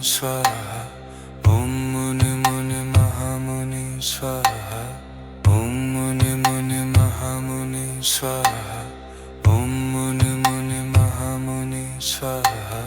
स्वाहा ॐ मुनि मुनि महामुनि स्वाहा ॐ मुनि मुनि महामुनि स्वाहा ॐ मुनि मुनि महामुनि स्वाहा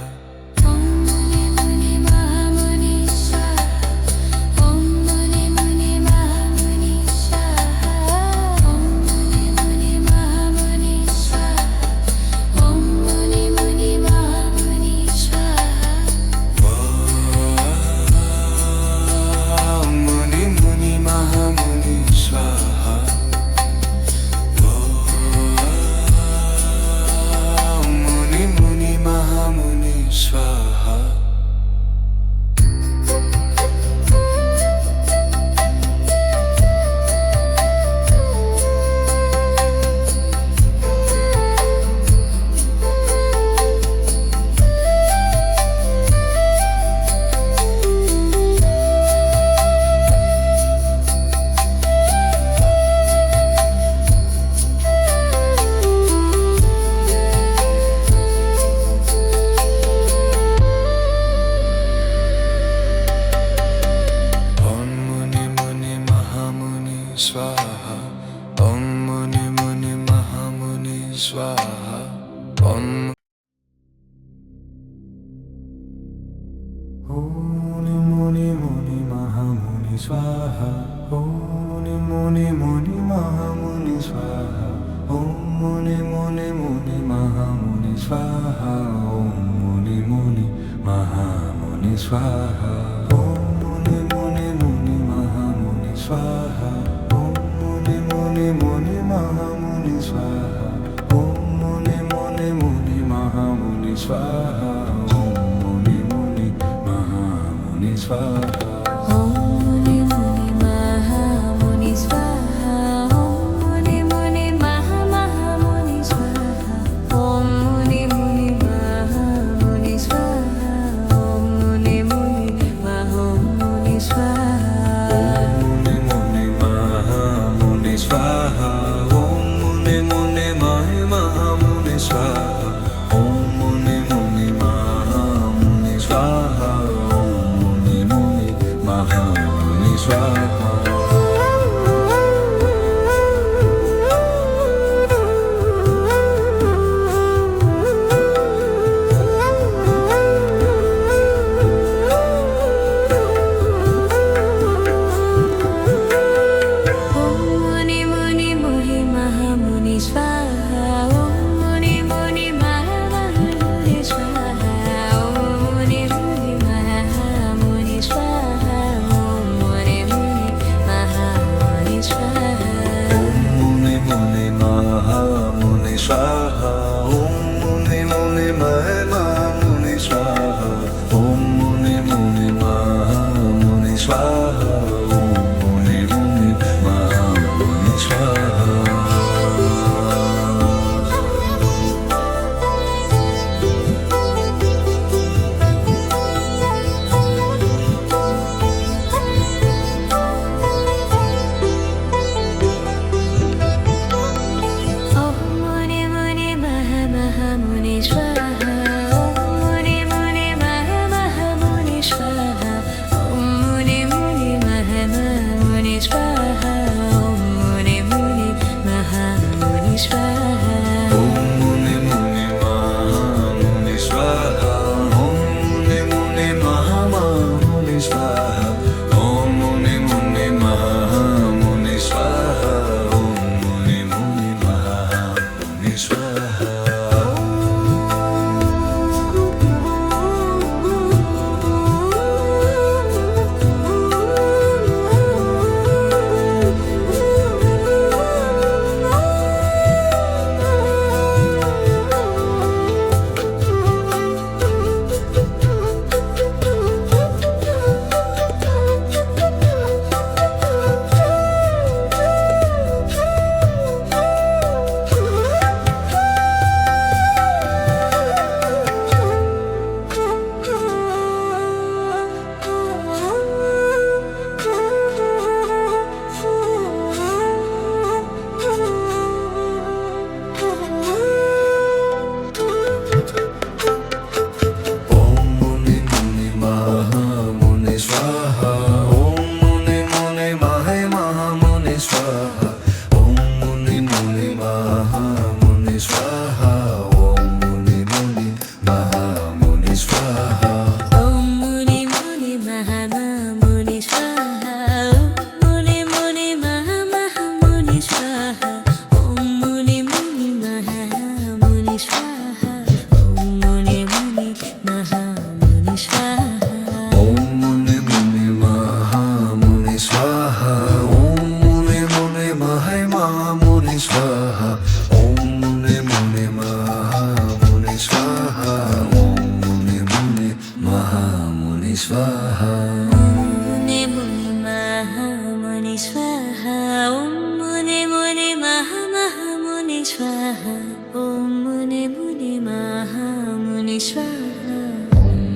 स्वाहा ॐ मुनि मुनि महामुनि स्वाहा ॐ मुनि मुनि मुनि महामुनि स्वाहा ॐ मुनि मुनि मुनि महामुनि स्वाहा ॐ मुनि मुनि मुनि महामुनि स्वाहा ॐ मुनि मुनि महामुनि स्वाहा ॐ मुनि मुनि मुनि महामुनि स्वाहा मुनि मुनि महामुनि स्वाहा ॐ मुनि मुनि मुनि महामुनि स्वाहा ॐ मुनि मुनि महामुनि स्वाहा स्वाहा मुने मुने महामुनि स्वाहा ओम मुने मुने महामुनि स्वाहा ओम मुने मुने महामुनि स्वाहा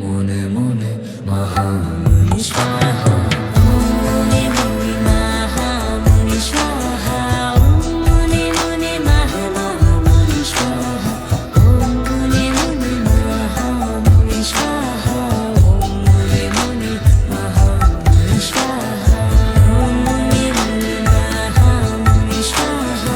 मुने मुने महामुनि स्वाहा मुने मुने महामुनि स्वाहा ओम मुने मुने महामुनि स्वाहा ओम मुने मुने महामुनि स्वाहा ओम मुने मुने महामुनि स्वाहा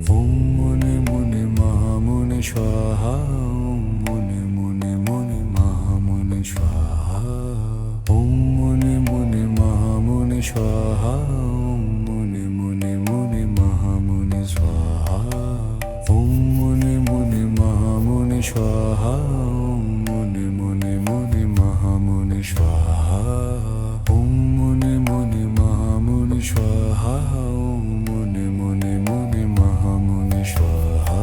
ओम मुने मुने महामुनि स्वाहा ओम मुने मुने महामुनि स्वाहा ओम मुने मुने मुने महामुनि स्वाहा ओम मुने मुने महामुनि स्वाहा ओम मुने मुने मुने महामुनि स्वाहा ओम मुने मुने महामुनि स्वाहा ओम मुने मुने मुने महामुनि स्वाहा ओम मुने मुने महामुनि स्वाहा ओम मुने मुने मुने महामुनि स्वाहा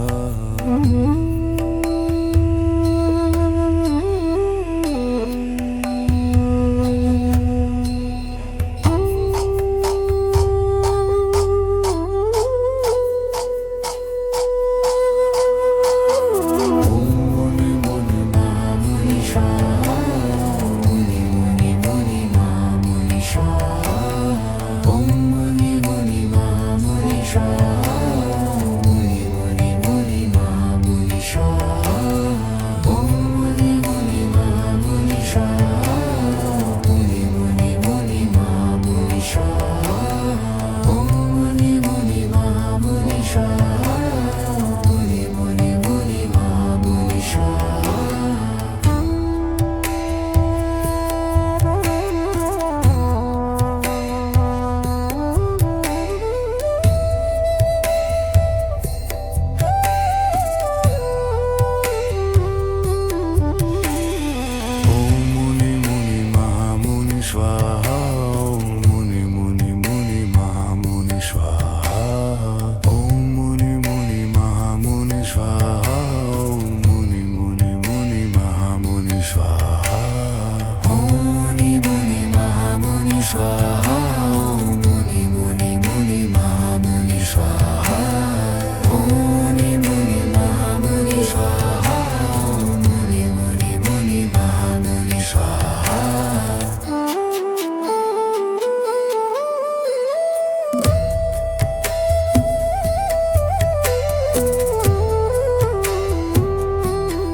स्वाहा ओम मुनि मुनि मुनि महामुनि स्वाहा ओम मुनि मुनि महामुनि स्वाहा ओम मुनि मुनि मुनि महामुनि स्वाहा ओम मुनि मुनि महामुनि स्वाहा ओम मुनि मुनि मुनि महामुनि स्वाहा ओम मुनि मुनि महामुनि स्वाहा ओम मुनि मुनि मुनि महामुनि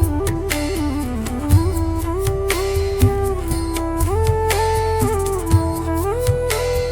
स्वाहा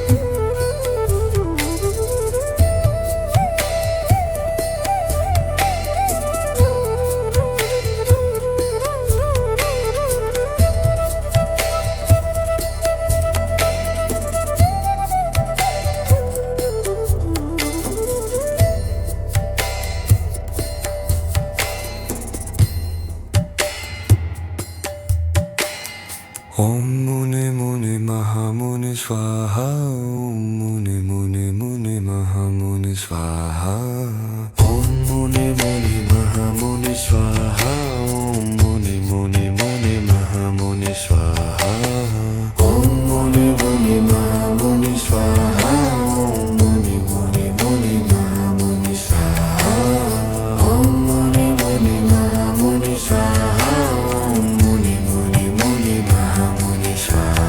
ओम मुने मुने महामुनि स्वाहा ओम मुने मुने मुने महामुनि स्वाहा ओम मुने मुने महामुनि स्वाहा ओम मुने मुने मुने महामुनि स्वाहा ओम मुने मुने महामुनि स्वाहा ओम मुने मुने मुने महामुनि स्वाहा ओम मुने मुने महामुनि स्वाहा ओम मुने मुने मुने महामुनि स्वाहा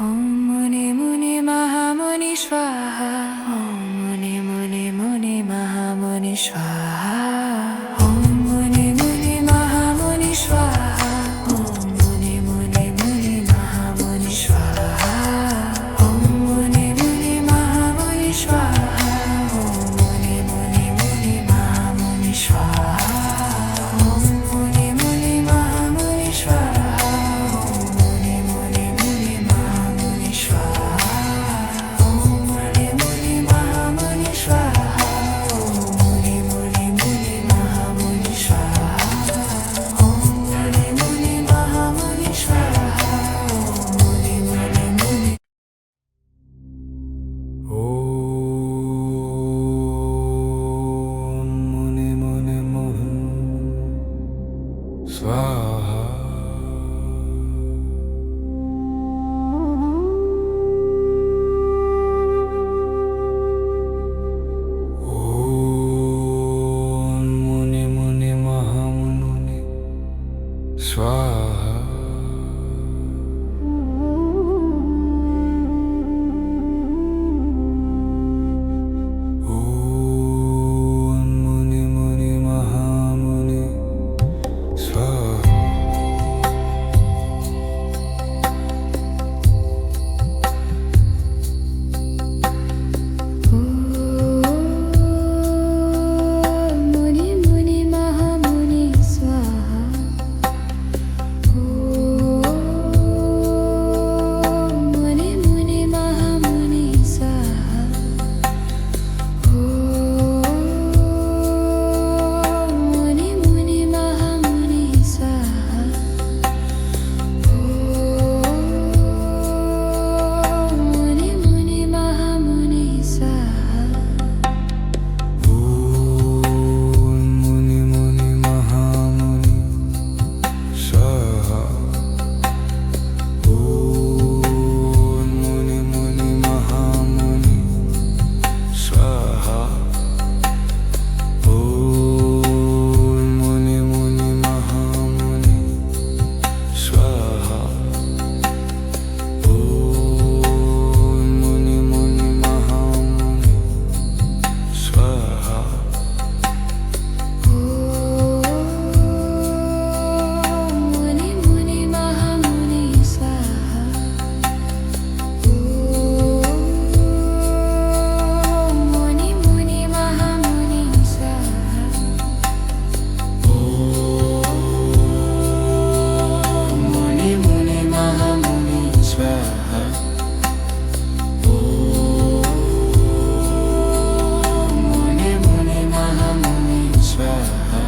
ओम मुने मुने महामुनि स्वाहा ओम मुने मुने मुने महामुनि स्वाहा ओम मुने मुने महामुनि स्वाहा ओम स्वाहा ॐ मुनि मुनि महामुनि स्वाहा मुनि मुनि महामुनि स्वाहा मुनि मुनि महामुनि स्वाहा मुनि मुनि महामुनि स्वाहा मुनि मुनि महामुनि स्वाहा ॐ मुनि मुनि महामुनि स्वाहा ॐ मुनि मुनि महामुनि स्वाहा ॐ मुनि मुनि महामुनि स्वाहा ॐ मुनि मुनि महामुनि स्वाहा मुनि मुनि महामुनि स्वाहा मुनि मुनि महामुनि स्वाहा मुनि मुनि महामुनि स्वाहा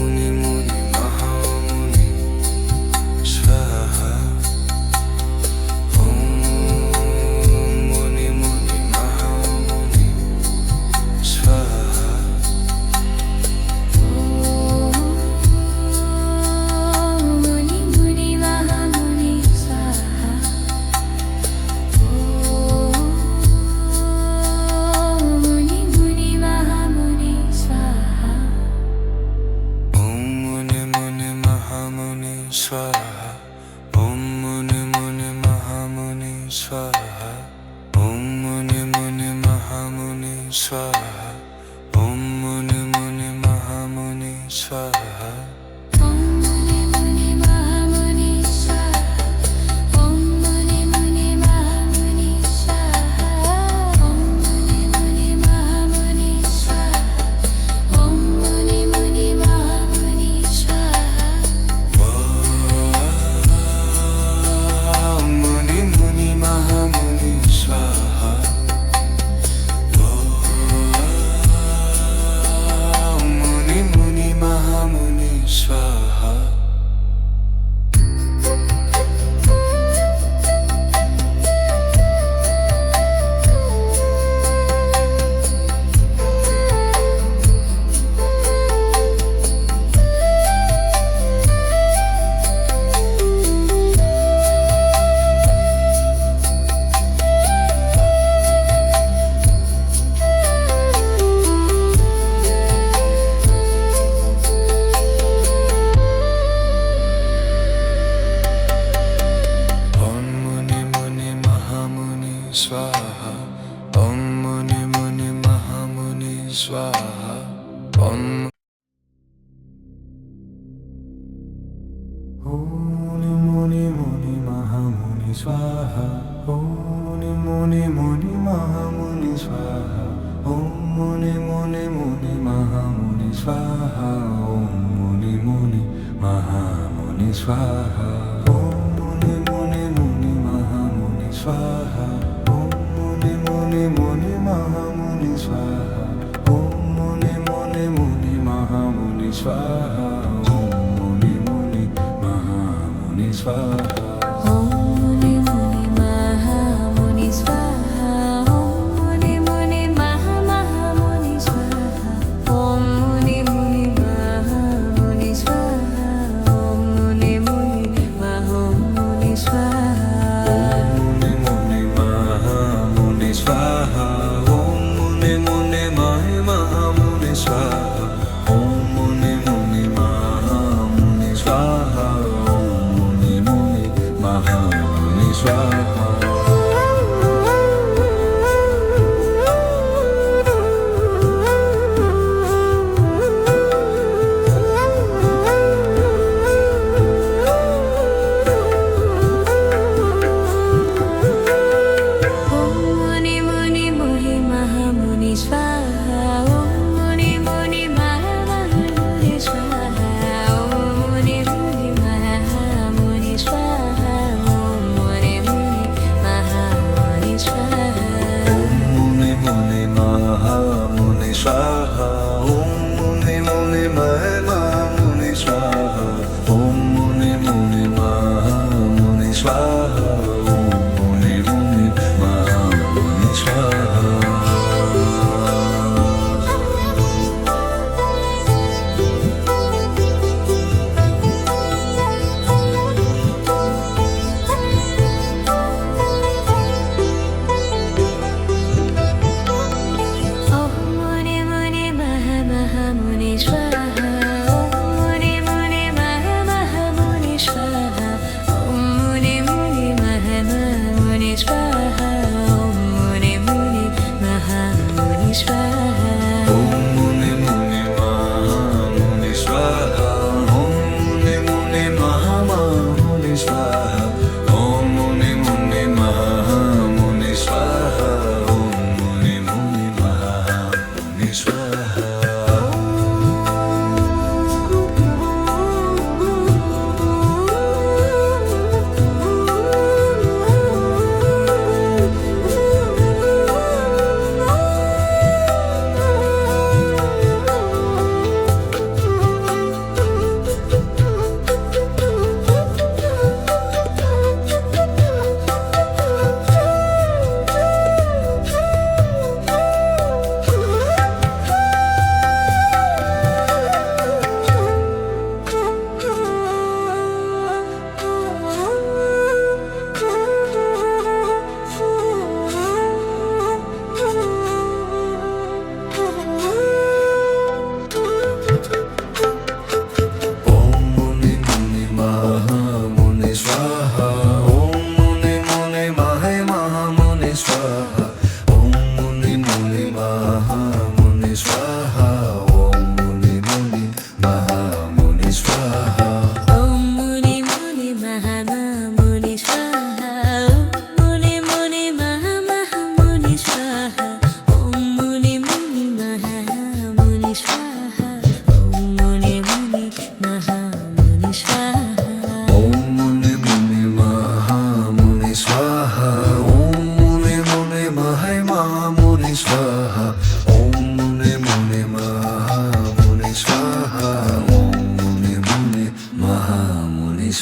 मुनि मुनि महामुनि स्वाहा मुनि मुनि महामुनि स्वाहा मुनि मुनि महामुनि स्वाहा मुनि मुनि महामुनि स्वाहा मुनि मुनि महामुनि स्वाहा ॐ मुनि मुनि महामुनि स्वाहा ॐ मुनि मुनि महामुनि स्वाहा ॐ मुनि मुनि महामुनि स्वाहा ॐ मुनि मुनि महामुनि स्वाहा ॐ मुनि मुनि महामुनि स्वाहा ॐ मुनि मुनि महामुनि स्वाहा ॐ मुनि मुनि महामुनि स्वाहा ॐ मुनि मुनि महामुनि स्वाहा मुनि मुनि महामुनि स्वाहा मुनि मुनि महामुनि स्वाहा ॐ मुनि मुनि महामुनि स्वाहा ॐ मुनि मुनि महामुनि स्वाहा ॐ मुनि मुनि मुनि महामुनि स्वाहा ॐ मुनि मुनि मुनि महामुनि स्वाहा ॐ मुनि मुनि मुनि महामुनि स्वाहा ॐ मुनि मुनि महामुनि स्वाहा ॐ मुनि मुनि मुनि महामुनि स्वाहा ॐ मुनि मुनि मुनि महामुनि स्वाहा ॐ मुनि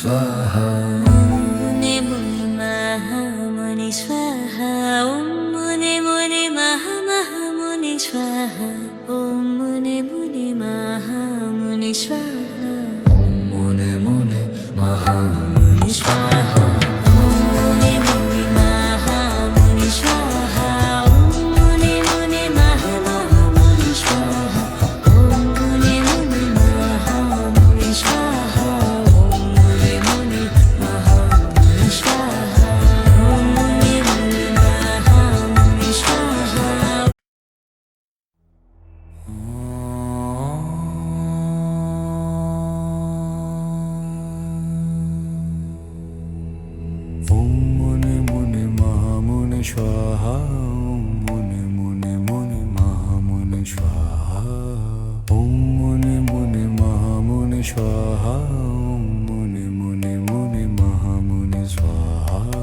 स्वाहा मुने मुने महामुनि स्वाहा ॐ मुने मुने महामुनि स्वाहा ॐ मुने मुने महामुनि स्वाहा मुने मुने महामुनि स्वाहा मुने मुने महामुनि स्वाहा ॐ मुने मुने महामुनि स्वाहा ॐ मुने मुने महामुनि स्वाहा ॐ मुने मुने महामुनि स्वाहा ॐ मुने मुने महामुनि स्वाहा ॐ मुने मुने महामुनि स्वाहा ॐ मुने मुने मुने महामुनि स्वाहा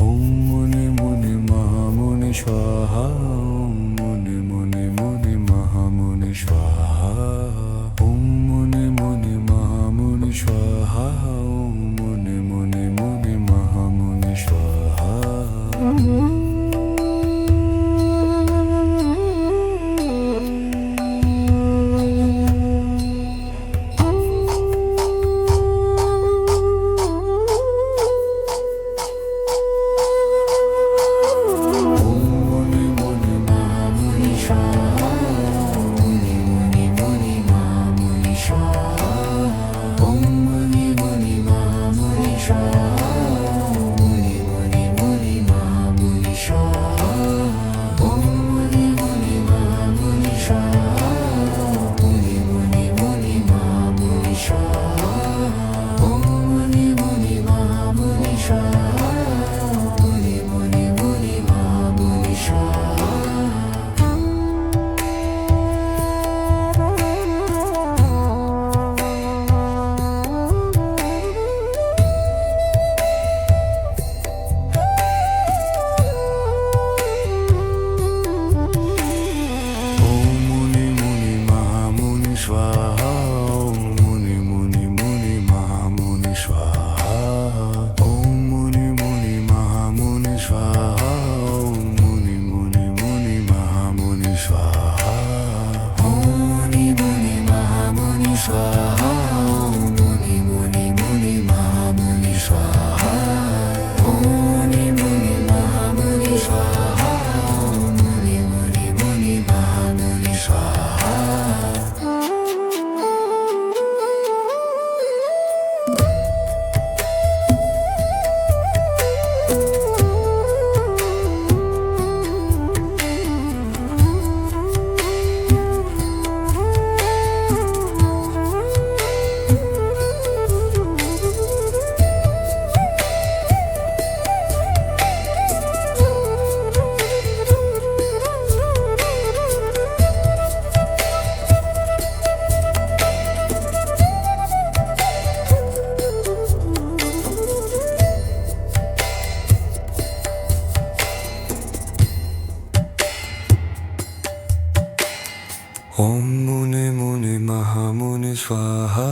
ॐ मुने मुने महामुनि स्वाहा ॐ मुने मुने मुने महामुनि स्वाहा ॐ मुने मुने महामुनि स्वाहा ॐ मुने मुने मुने महामुनि स्वाहा ॐ मुने मुने महामुनि स्वाहा ॐ मुने मुने मुने महामुनि स्वाहा ॐ मुने मुने महामुनि स्वाहा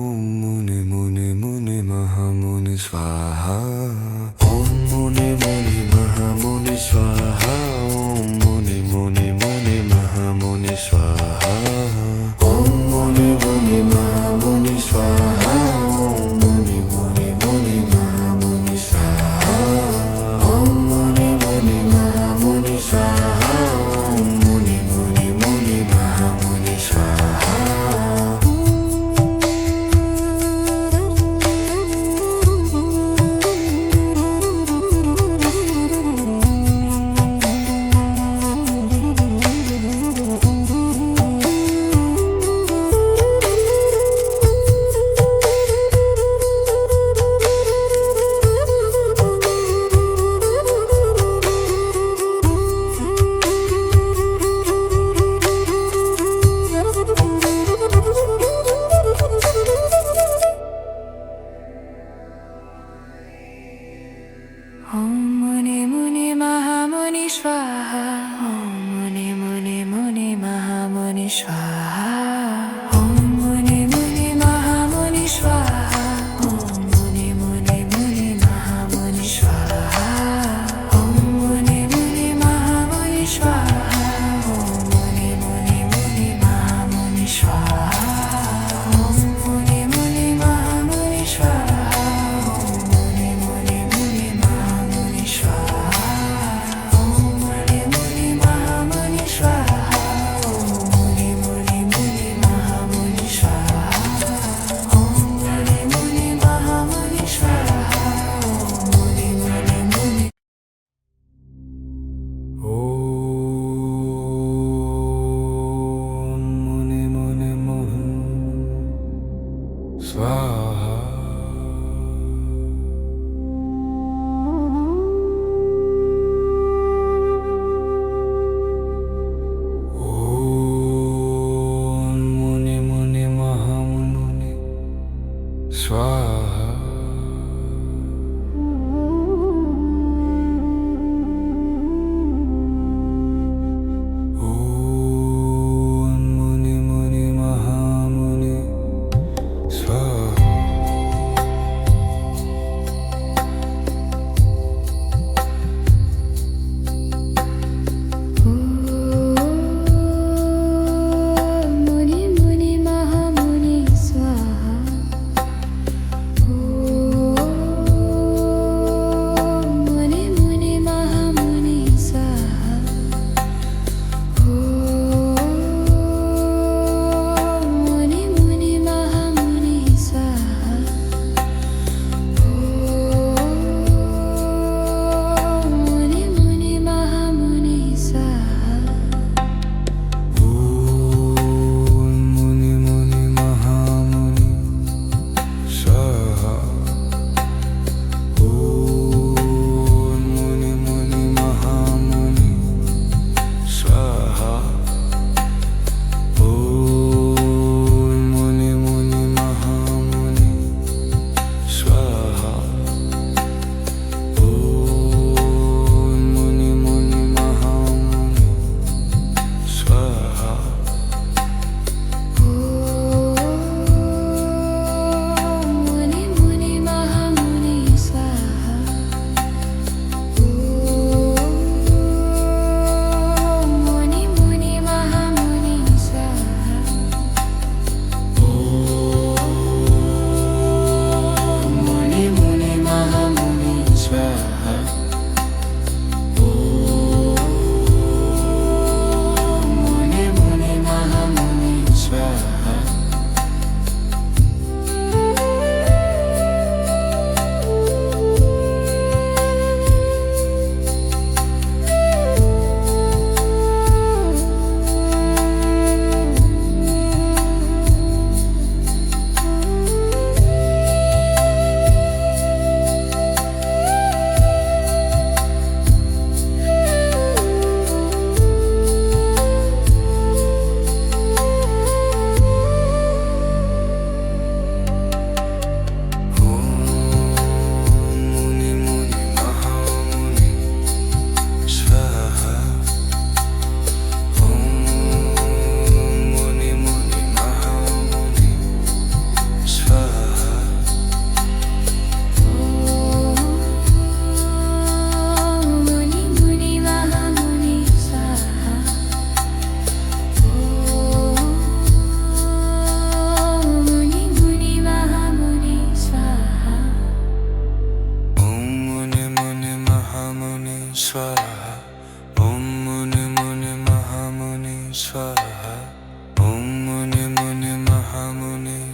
ॐ मुने मुने मुने महामुनि स्वाहा ॐ मुने मुने महामुनि स्वाहा ॐ मुने मुने मुने महामुनि स्वाहा ॐ मुने मुने महामुनि स्वाहा ॐ मुने मुने मुने महामुनि स्वाहा ॐ मुने मुने महामुनि स्वाहा ॐ मुने मुने मुने महामुनि स्वाहा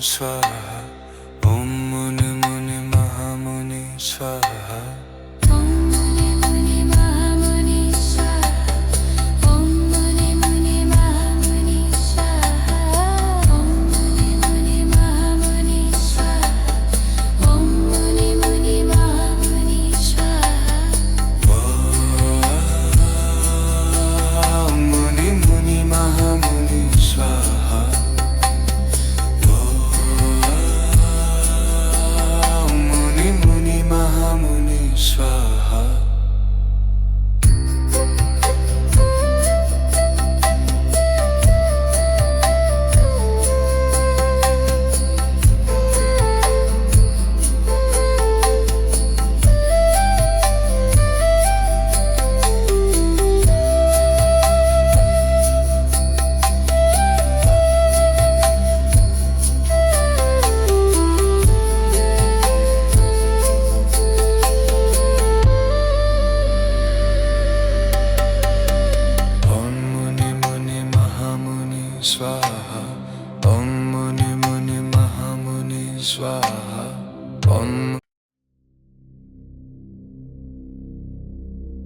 स्वाहा ओम मुनि मुनि महामुनि स्वाहा ॐ मुनि मुनि महामुनि स्वाहा ॐ मुनि मुनि महामुनि स्वाहा ॐ मुनि मुनि महामुनि स्वाहा ॐ मुनि मुनि महामुनि स्वाहा ओम मुनि मुनि महामुनि स्वाहा ओम मुनि मुनि महामुनि स्वाहा ओम मुनि मुनि महामुनि स्वाहा ओम मुनि मुनि महामुनि स्वाहा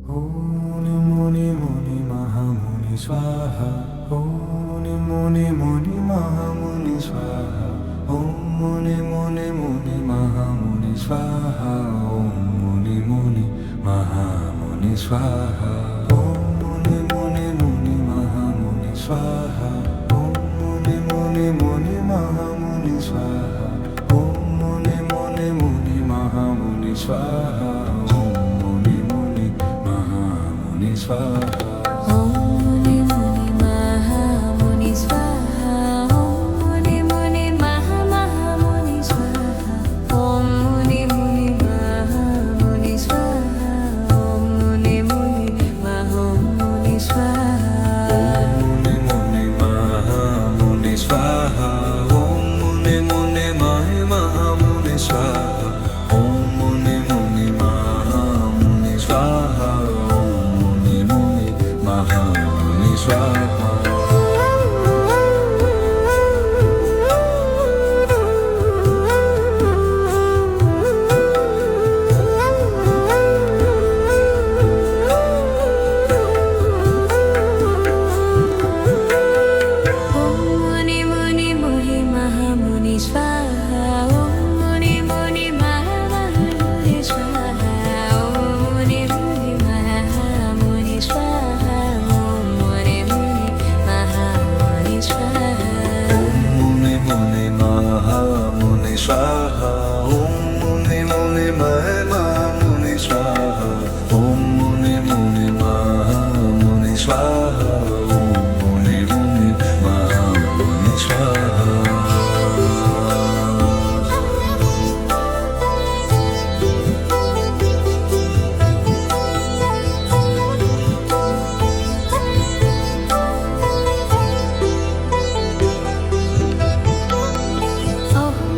ओम मुनि मुनि मुनि महामुनि स्वाहा ओम मुनि मुनि मुनि महामुनि स्वाहा ओम मुनि मुनि मुनि महामुनि स्वाहा ओम मुनि मुनि महामुनि स्वाहा ओम मुनि मुनि मुनि महामुनि स्वाहा ओम मुनि मुनि मुनि महामुनि स्वाहा ओम मुनि मुनि मुनि महामुनि स्वाहा ओम मुनि मुनि महामुनि स्वाहा ॐ मुनि मुनि महामुनि स्वाहा ॐ मुनि मुनि महामुनि स्वाहा ॐ मुनि मुनि महामुनि स्वाहा ॐ मुनि मुनि महामुनि स्वाहा मुनि मुनि महामुनि स्वाहा ओम मुनि मुनि महामुनि स्वाहा ओम मुनि मुनि महामुनि स्वाहा ओम मुनि मुनि महामुनि स्वाहा ॐ मुनि मुनि मुनि महामुनि स्वाहा ॐ मुनि मुनि महामुनि स्वाहा ॐ मुनि मुनि महामुनि स्वाहा ॐ मुनि मुनि महामुनि स्वाहा ओम मुनि मुनि महामुनि स्वाहा ओम मुनि मुनि महामुनि स्वाहा ओम मुनि मुनि महामुनि स्वाहा ओम मुनि मुनि महामुनि स्वाहा ॐ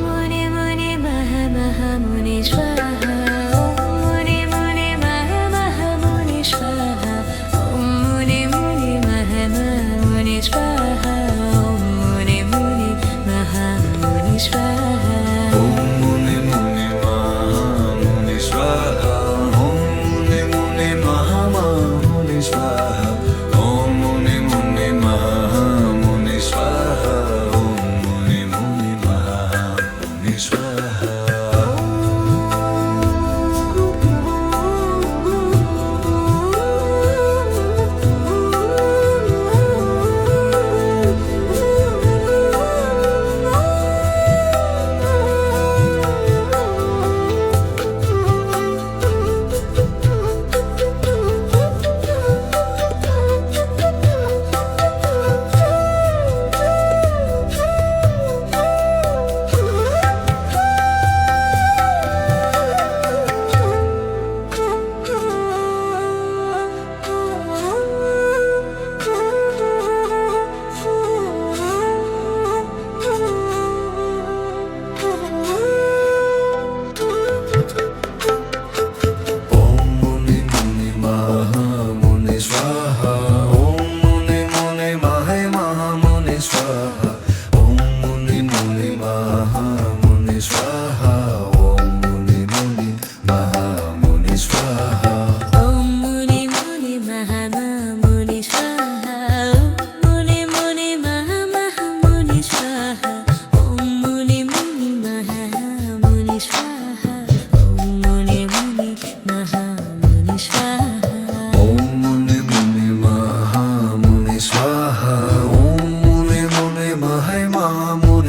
मुनि मुनि महामुनि स्वाहा ॐ मुनि मुनि महामुनि स्वाहा ॐ मुनि मुनि महामुनि स्वाहा ॐ मुनि मुनि महामुनि स्वाहा ओम मुनि मुनि महामुनि स्वाहा ओम मुनि मुनि महामुनि स्वाहा ओम मुनि मुनि महामुनि स्वाहा ओम मुनि मुनि महामुनि स्वाहा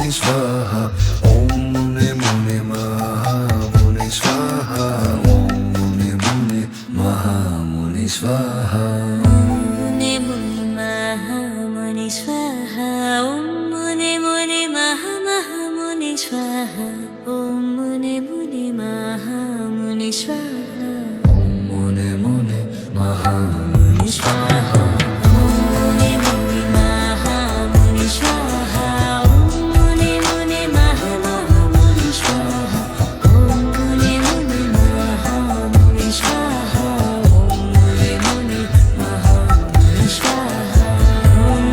Muni Swaha. Om Muni Muni Mahamuni Swaha. Om Muni Muni Mahamuni Swaha. Muni Muni Mahamuni Swaha. Om Muni Muni Mahamuni Swaha. Om Muni Muni Mahamuni Swaha. Muni Muni Mahamuni Swaha. Muni Muni Mahamuni Swaha. Om Muni Muni Mahamuni Swaha. Om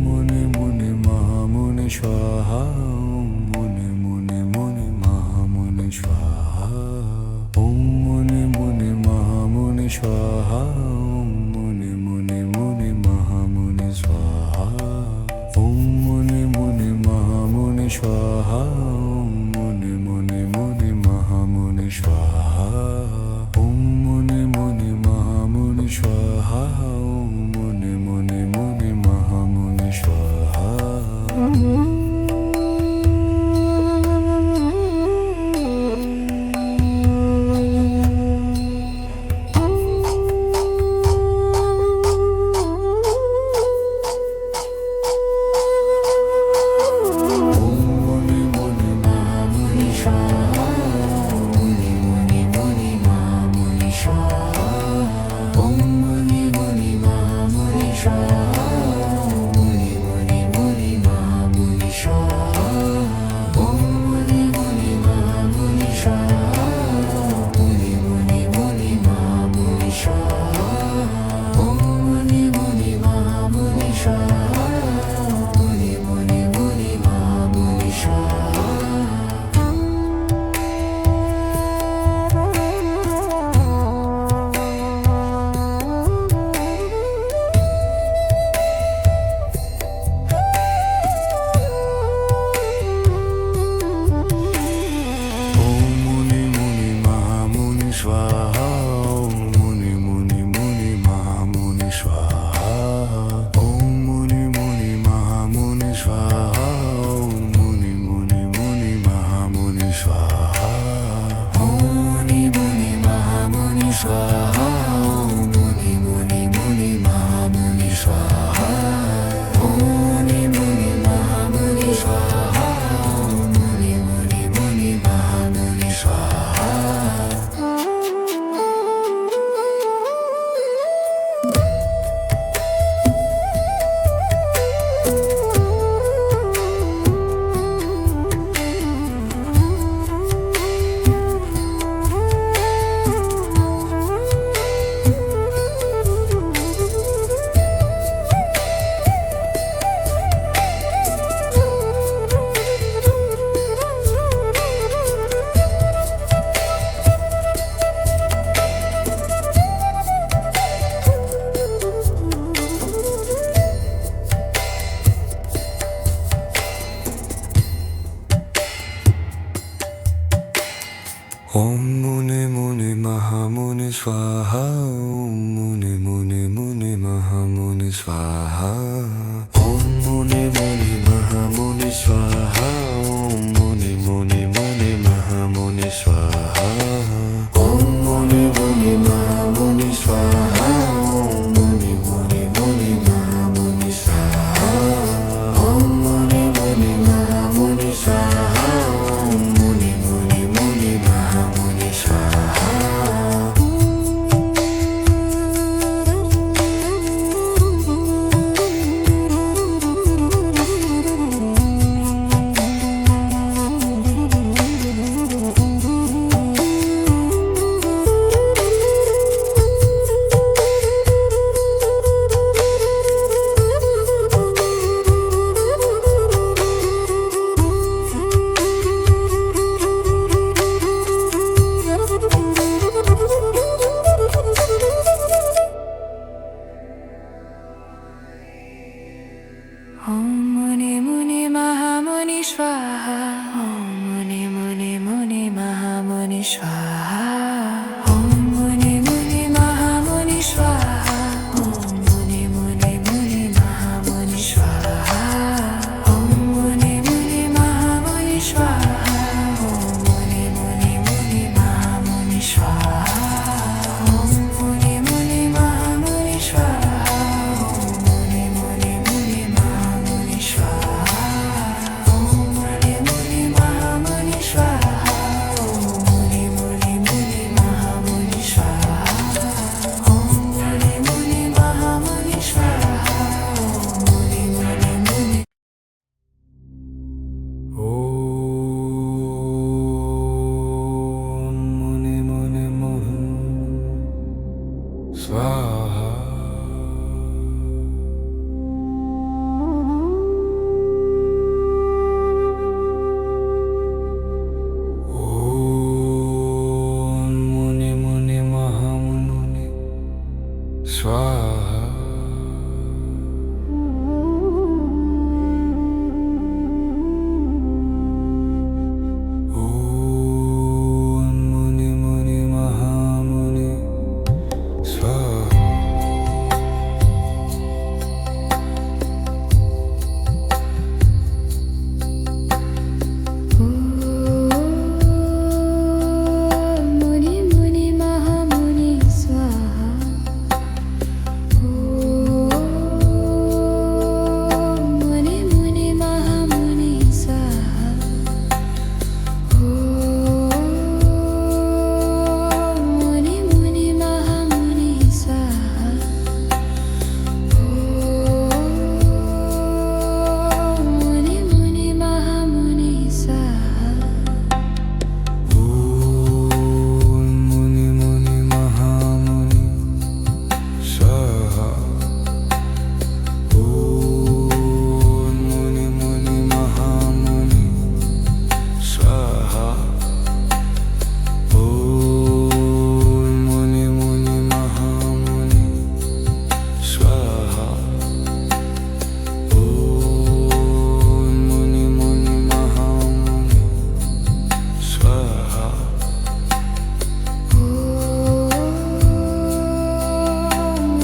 Muni Muni Mahamuni Swaha. Om Muni Muni Mahamuni Swaha. Om Muni Muni Mahamuni Swaha. Om Muni Muni Mahamuni Swaha. Om Muni Muni Muni Mahamuni Swaha. Om Muni Muni Mahamuni Swaha. Om Muni Muni Muni Mahamuni Swaha. Om Muni Muni Mahamuni Swaha. Om Muni Muni Muni Mahamuni Swaha. Om Muni Muni Mahamuni Swaha. Om Muni Muni Muni Mahamuni Swaha. Om Muni Muni Mahamuni Swaha. Om Muni Muni Muni Mahamuni Swaha. Om Muni Muni Mahamuni Swaha. Om Muni Muni Muni Mahamuni Swaha. Om Muni Muni Mahamuni Swaha. Om Muni Muni Muni Mahamuni Swaha. Om Muni Muni Mahamuni Swaha. Om Muni Muni Muni Mahamuni Swaha. स्वाहा ॐ मुने मुने महामुनि स्वाहा ॐ मुने मुने मुने महामुनि स्वाहा ॐ मुने मुने महामुनि स्वाहा ॐ मुने मुने मुने महामुनि स्वाहा ॐ मुने मुने महामुनि स्वाहा ॐ मुने मुने मुने महामुनि स्वाहा ॐ मुने मुने महामुनि स्वाहा ॐ मुने मुने मुने महामुनि स्वाहा ॐ मुने मुने महामुनि स्वाहा ॐ मुने मुने मुने ॐ मुने मुने मुह स्वाहा ॐ मुने मुने महामुने स्वाहा ॐ मुने मुने महामुने स्वाहा मुनि मुनि महामुनि स्वाहा मुनि मुनि महामुनि स्वाहा मुनि मुनि महामुनि स्वाहा मुनि मुनि महामुनि स्वाहा ॐ मुनि मुनि महामुनि स्वाहा ॐ मुनि मुनि महामुनि स्वाहा ॐ मुनि मुनि महामुनि स्वाहा ॐ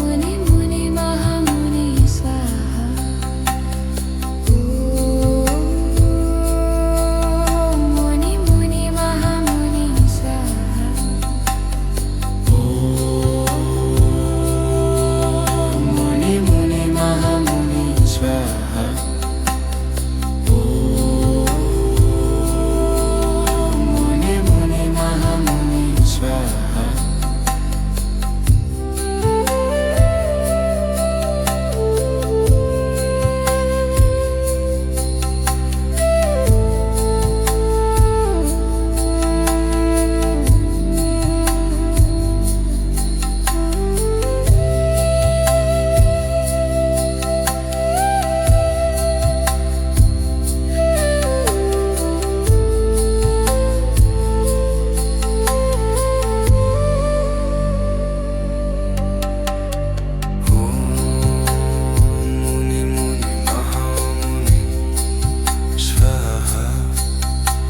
मुनि मुनि महामुनि स्वाहा मुनि मुनि महामुनि स्वाहा मुनि मुनि महामुनि स्वाहा मुनि मुनि महामुनि स्वाहा मुनि मुनि महामुनि स्वाहा मुनि मुनि महामुनि स्वाहा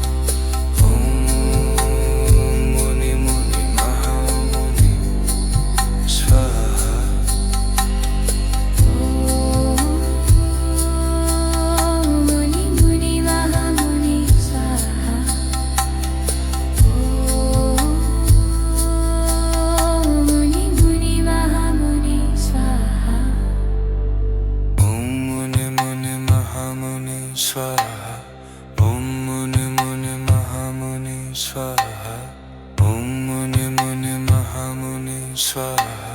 मुनि मुनि महामुनि स्वाहा मुनि मुनि महामुनि स्वाहा मुनि मुनि महामुनि स्वाहा ॐ मुनि मुनि महामुनि स्वाहा ॐ मुनि मुनि महामुनि स्वाहा ॐ मुनि मुनि महामुनि स्वाहा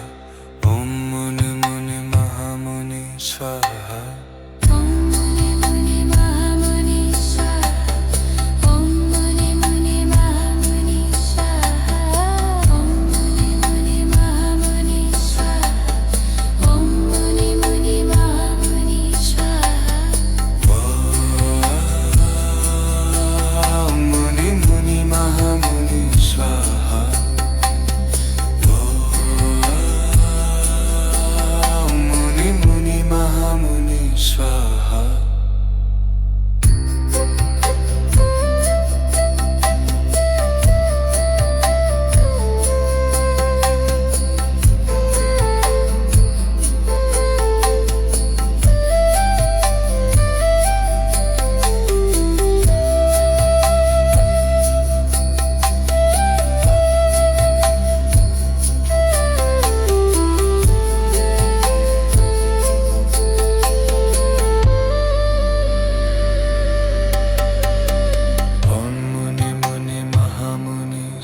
ॐ मुनि मुनि महामुनि स्वाहा ॐ मुनि मुनि महामुनि स्वाहा ॐ मुनि मुनि महामुनि स्वाहा ॐ मुनि मुनि महामुनि स्वाहा ॐ मुनि मुनि महामुनि स्वाहा मुनि मुनि महामुनि स्वाहा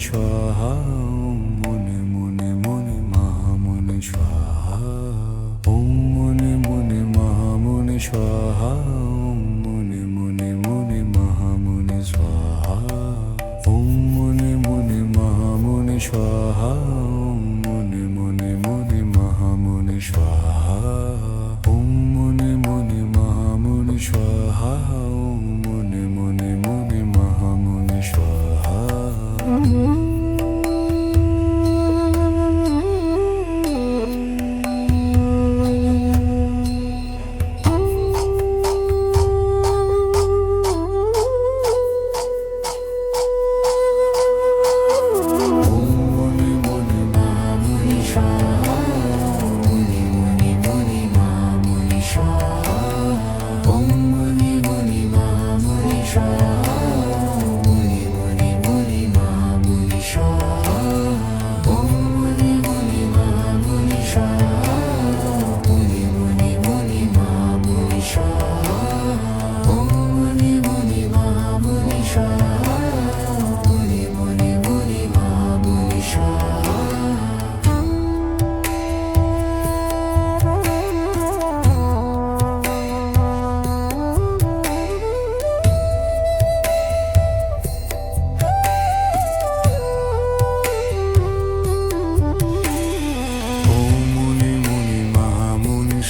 स्वाहा ओम मुने मुने मुने महामुने स्वाहा ओम मुने मुने महामुने स्वाहा ओम मुने मुने मुने महामुने स्वाहा ओम मुने मुने महामुने स्वाहा ओम मुने मुने मुने महामुने स्वाहा ओम मुने मुने महामुने स्वाहा ओम मुने मुने मुने महामुने स्वाहा स्वाहा ओम मुनि मुनि मुनि महामुनि स्वाहा ओम मुनि मुनि महामुनि स्वाहा ओम मुनि मुनि मुनि महामुनि स्वाहा ओम मुनि मुनि महामुनि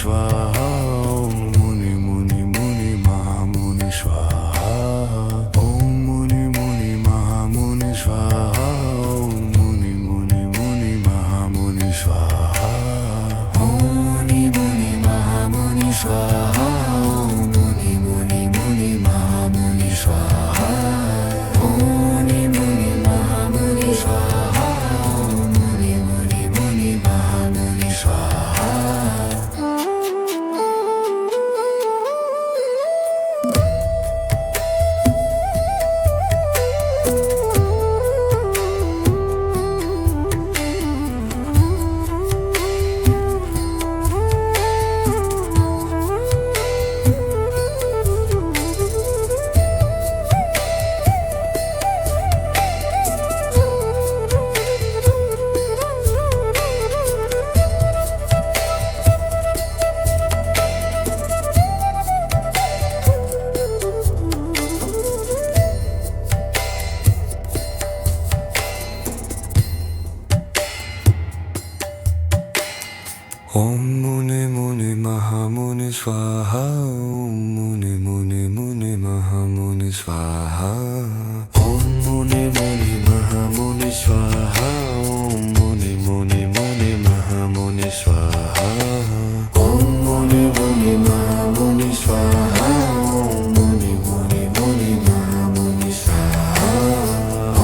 स्वाहा ओम मुनि मुनि मुनि महामुनि स्वाहा ओम मुनि मुनि महामुनि स्वाहा ओम मुनि मुनि मुनि महामुनि स्वाहा ओम मुने मुने महामुने स्वाहा ओम मुने मुने मुने महामुने स्वाहा ओम मुने मुने महामुने स्वाहा ओम मुने मुने मुने महामुने स्वाहा ओम मुने मुने महामुने स्वाहा ओम मुने मुने मुने महामुने स्वाहा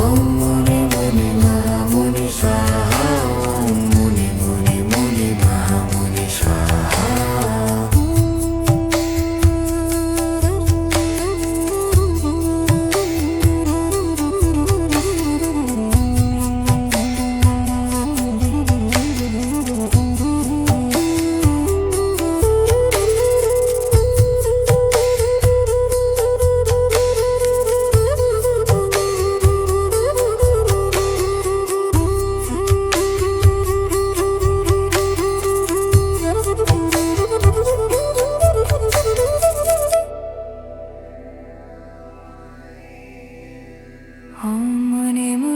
ओम मुने मुने महामुने स्वाहा ओम मुने मुने मुने महामुने स्वाहा Om Muni Muni